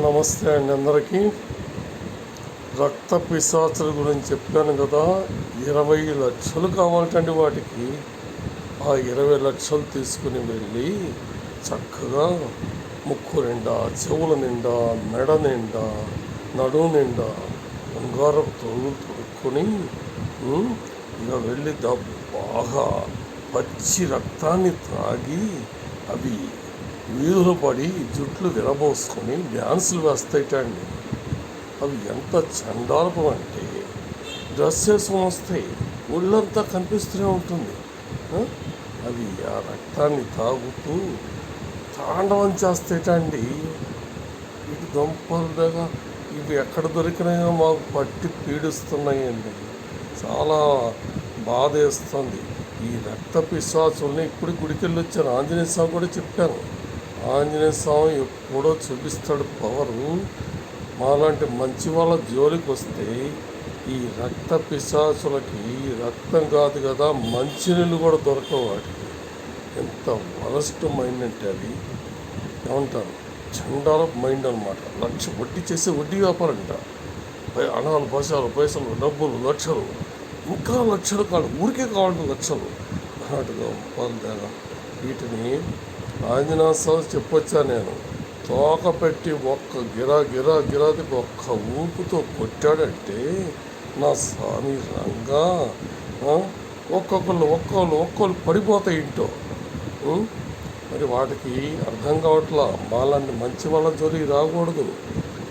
నమస్తే అండి అందరికీ. రక్త పిశాచుల గురించి చెప్పాను కదా. 20 లక్షలు కావాలంటండి వాటికి. ఆ 20 లక్షలు తీసుకుని వెళ్ళి చక్కగా ముక్కు నిండా, చెవుల నిండా, మెడ నిండా, నడుము నిండా బంగారపు తొడుగులు తొడుక్కొని ఇక వెళ్ళి బాగా పచ్చి రక్తాన్ని తాగి అవి వీధులు పడి జుట్లు విరబోసుకొని డ్యాన్సులు వేస్తాయిటండి. అవి ఎంత చండాలపం అంటే డ్రెస్ వేసుకొని వస్తాయి, ఒళ్ళంతా కనిపిస్తూనే ఉంటుంది. అవి ఆ రక్తాన్ని తాగుతూ తాండవం చేస్తాయిటండి. ఇటు దొంపలు దగ్గర ఇవి ఎక్కడ దొరికినాయో మాకు పట్టి పీడిస్తున్నాయండి. చాలా బాధ వేస్తుంది. ఈ రక్త పిశాచుల్ని ఇప్పుడు గుడికెళ్ళి వచ్చాను. ఆంజనేయ స్వామి కూడా చెప్పాను. ఆంజనేయ స్వామి ఎప్పుడో చూపిస్తాడు పవరు. మాలాంటి మంచి వాళ్ళ జోలికి వస్తే ఈ రక్త పిశాచులకి రక్తం కాదు కదా, మంచినీళ్ళు కూడా దొరకవు వాటికి. ఎంత వరస్ట్ మైండ్ అంటే అది ఏమంటారు, చండాల మైండ్ అనమాట. వడ్డీ చేసే వడ్డీ వ్యాపారం అంట. అనాలు పైసలు డబ్బులు లక్షలు, ఇంకా లక్షలు కాదు, ఊరికే కావాలి లక్షలు. నాటుగా పాలు వీటిని ఆంజనేయ స్వామి చెప్పొచ్చా నేను. తోక పెట్టి ఒక్క గిరాది ఒక్క ఊపుతో కొట్టాడంటే నా స్వామి రంగా ఒక్కొక్కరు పడిపోతాయి ఇంటో. మరి వాటికి అర్థం కావట్లా. మాలాంటి మంచి వాళ్ళ జోలికి రాకూడదు,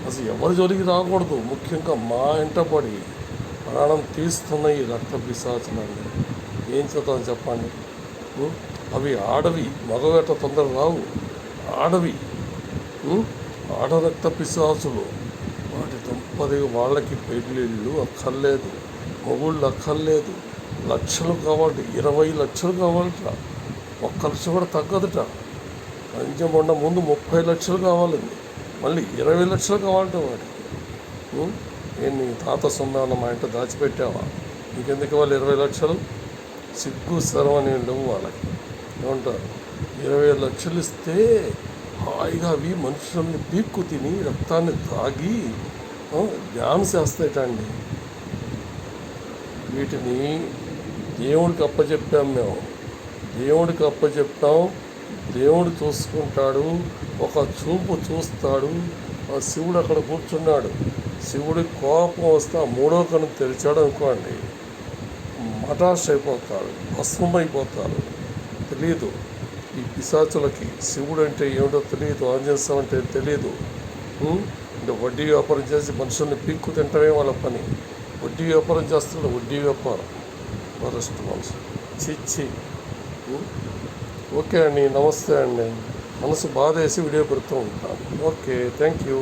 అసలు ఎవరి జోలికి రాకూడదు. ముఖ్యంగా మా ఇంట పడి ప్రాణం తీస్తున్న ఈ రక్త పిశాచులండి. ఏం చేద్దాం చెప్పండి. అవి ఆడవి, మగవేట తొందర రావు. ఆడవి ఆడ రక్త పిశాచులు. వాటి దంపది వాళ్ళకి పెళ్ళిళ్ళు అక్కర్లేదు, మొగుళ్ళు అక్కర్లేదు. లక్షలు కావాలి, 20 లక్షలు కావాలట. 1 లక్ష కూడా తగ్గదుట. కొంచెం ముందు 30 లక్షలు కావాలండి, మళ్ళీ 20 లక్షలు కావాలట వాటికి. నేను తాత సొమ్మాన మా ఇంట దాచిపెట్టావా? ఇంకెందుకు వాళ్ళు 20 లక్షలు? సిగ్గు శరమని ఉండవు వాళ్ళకి. ఏమంటారు, 20 లక్షలు ఇస్తే హాయిగా అవి మనుషుల్ని పీక్కు తిని రక్తాన్ని తాగి డ్యాన్స్ వేస్తాయిటండి. వీటిని దేవుడికి అప్పచెప్పాం మేము. దేవుడు చూసుకుంటాడు, ఒక చూపు చూస్తాడు. ఆ శివుడు అక్కడ కూర్చున్నాడు. శివుడికి కోపం వస్తే ఆ 3వ కన్ను తెరిచాడు అనుకోండి, మటాష్ అయిపోతాడు, భస్మమైపోతారు. తెలియదు ఈ పిశాచులకి. శివుడు అంటే ఏమిటో తెలియదు, ఆంజనేయ స్వామి అంటే తెలియదు. అంటే వడ్డీ వ్యాపారం చేసి మనుషుల్ని పీక్కు తింటమే వాళ్ళ పని. వడ్డీ వ్యాపారం చేస్తున్నాడు, వడ్డీ వ్యాపారం. వరస్ట్ మనసు చిచ్చి. ఓకే అండి, నమస్తే అండి. మనసు బాధ వేసి వీడియో పెడుతూ ఉంటాను. Okay, thank you.